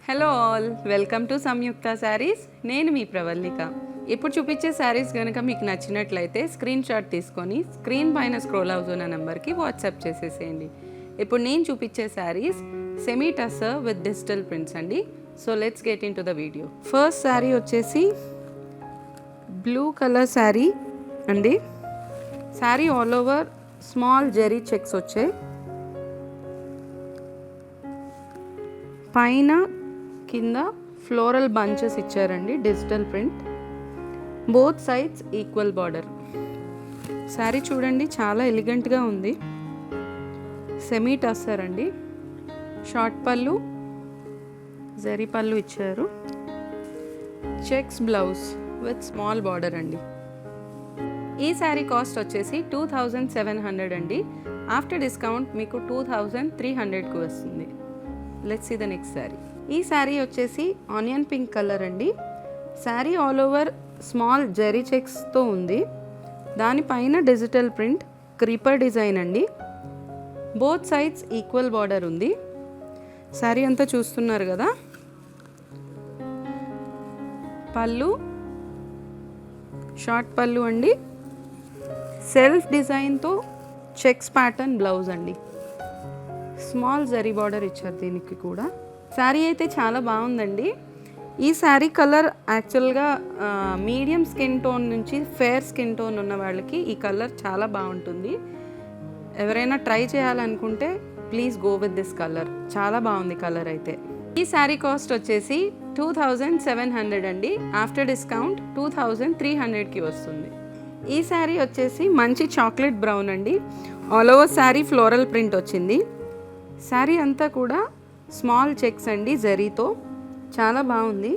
Hello all, welcome to Samyuktha Sarees. నేను మీ ప్రవల్లిక. ఇప్పుడు చూపించే శారీస్ కనుక మీకు నచ్చినట్లయితే స్క్రీన్ షాట్ తీసుకొని స్క్రీన్ పైన స్క్రోల్ అవుతున్న నెంబర్కి వాట్సాప్ చేసేసేయండి. ఇప్పుడు నేను చూపించే saris semi tussar with digital prints అండి. So let's get into the video. First sari వచ్చేసి బ్లూ కలర్ శారీ అండి. Sari all over small zari checks వచ్చాయి. పైన కింద ఫ్లోరల్ బంచెస్ ఇచ్చారండి, digital print. Both sides equal border. Sari చూడండి, చాలా ఎలిగెంట్గా ఉంది. సెమీ టస్సర్ అండి. షార్ట్ పళ్ళు, జరీ పళ్ళు ఇచ్చారు. Checks blouse with small border అండి. ఈ శారీ కాస్ట్ వచ్చేసి 2700 అండి. ఆఫ్టర్ డిస్కౌంట్ మీకు 2300కు వస్తుంది. Let's see the next sari. ఈ శారీ వచ్చేసి ఆనియన్ పింక్ కలర్ అండి. Sari all over small zari చెక్స్తో ఉంది. దానిపైన డిజిటల్ ప్రింట్, క్రీపర్ డిజైన్ అండి. బోత్ సైడ్స్ ఈక్వల్ బార్డర్ ఉంది. శారీ అంతా చూస్తున్నారు కదా. పళ్ళు, షార్ట్ పళ్ళు అండి. సెల్ఫ్ డిజైన్తో చెక్స్ ప్యాటర్న్ బ్లౌజ్ అండి. స్మాల్ జరీ బార్డర్ ఇచ్చారు దీనికి కూడా. శారీ అయితే చాలా బాగుందండి. ఈ శారీ కలర్ యాక్చువల్గా మీడియం స్కిన్ టోన్ నుంచి ఫేర్ స్కిన్ టోన్ ఉన్న వాళ్ళకి ఈ కలర్ చాలా బాగుంటుంది. ఎవరైనా ట్రై చేయాలనుకుంటే please go with this colour. చాలా బాగుంది కలర్ అయితే. ఈ శారీ కాస్ట్ వచ్చేసి 2700 అండి. ఆఫ్టర్ డిస్కౌంట్ 2300కి వస్తుంది. ఈ శారీ వచ్చేసి మంచి చాక్లెట్ బ్రౌన్ అండి. All over sari floral print వచ్చింది. శారీ అంతా కూడా స్మాల్ చెక్స్ అండి జరీతో. చాలా బాగుంది.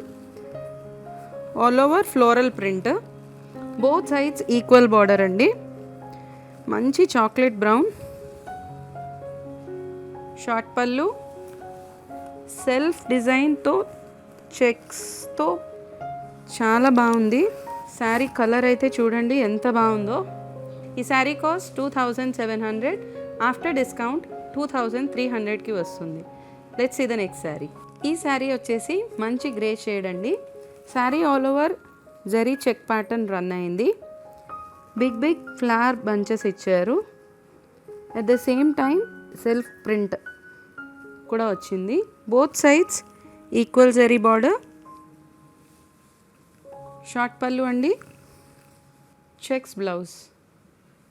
All over floral print. Both sides equal border అండి. మంచి చాక్లెట్ బ్రౌన్. షార్ట్ పళ్ళు, సెల్ఫ్ డిజైన్తో చెక్స్తో చాలా బాగుంది. శారీ కలర్ అయితే చూడండి ఎంత బాగుందో. ఈ శారీ కాస్ట్ 2700. ఆఫ్టర్ డిస్కౌంట్ 2300కి వస్తుంది. Let's see the next sari. ఈ శారీ వచ్చేసి మంచి గ్రే షేడ్ అండి. Sari all over zari check pattern run అయింది. బిగ్ బిగ్ ఫ్లవర్ బంచెస్ ఇచ్చారు. At the same time self print కూడా వచ్చింది. Both sides equal zari border. Short పళ్ళు అండి. Checks blouse.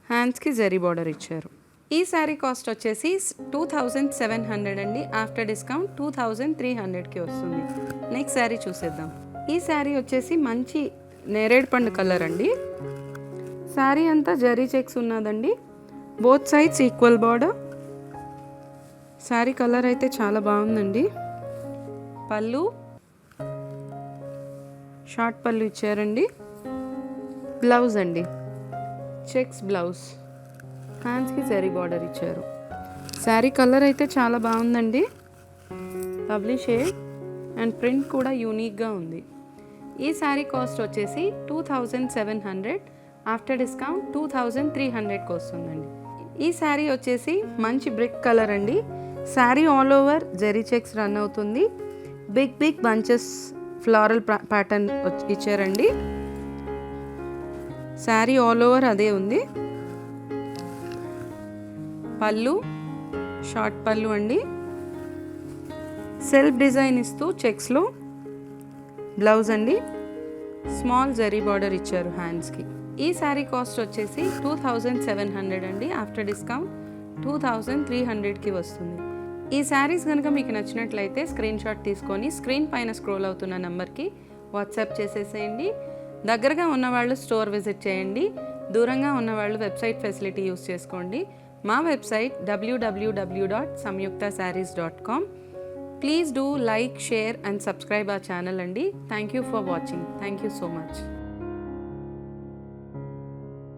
హ్యాండ్స్కి జరీ బార్డర్ ఇచ్చారు. ఈ శారీ కాస్ట్ వచ్చేసి 2700 అండి. ఆఫ్టర్ డిస్కౌంట్ 2300కి వస్తుంది. నెక్స్ట్ శారీ చూసేద్దాం. ఈ శారీ వచ్చేసి మంచి నేరేడు పండు కలర్ అండి. శారీ అంతా జరీ చెక్స్ ఉన్నదండి. Both sides equal border. Sari colour అయితే చాలా బాగుందండి. పళ్ళు, షార్ట్ పళ్ళు ఇచ్చారండి. బ్లౌజ్ అండి, చెక్స్ బ్లౌజ్. హ్యాండ్స్కి జరీ బార్డర్ ఇచ్చారు. శారీ కలర్ అయితే చాలా బాగుందండి. లవ్లీ షేడ్ అండ్ ప్రింట్ కూడా యూనిక్గా ఉంది. ఈ శారీ కాస్ట్ వచ్చేసి 2700. ఆఫ్టర్ డిస్కౌంట్ 2300కి వస్తుందండి. ఈ శారీ వచ్చేసి మంచి బ్రిక్ కలర్ అండి. Sari all over zari checks run అవుతుంది. Big big bunches floral pattern ఇచ్చారండి. శారీ ఆల్ ఓవర్ అదే ఉంది. పళ్ళు, షార్ట్ పళ్ళు అండి. సెల్ఫ్ డిజైన్ ఇస్తూ చెక్స్లో బ్లౌజ్ అండి. స్మాల్ జరీ బార్డర్ ఇచ్చారు హ్యాండ్స్కి. ఈ శారీ కాస్ట్ వచ్చేసి 2700 అండి. ఆఫ్టర్ డిస్కౌంట్ 2300కి వస్తుంది. ఈ శారీస్ కనుక మీకు నచ్చినట్లయితే స్క్రీన్ షాట్ తీసుకొని స్క్రీన్ పైన స్క్రోల్ అవుతున్న నెంబర్కి వాట్సాప్ చేసేసేయండి. దగ్గరగా ఉన్నవాళ్ళు స్టోర్ విజిట్ చేయండి. దూరంగా ఉన్నవాళ్ళు వెబ్సైట్ ఫెసిలిటీ యూస్ చేసుకోండి. మా website www.samyuktasarees.com. Please do like, share and subscribe our channel అండి. Thank you for watching. Thank you so much.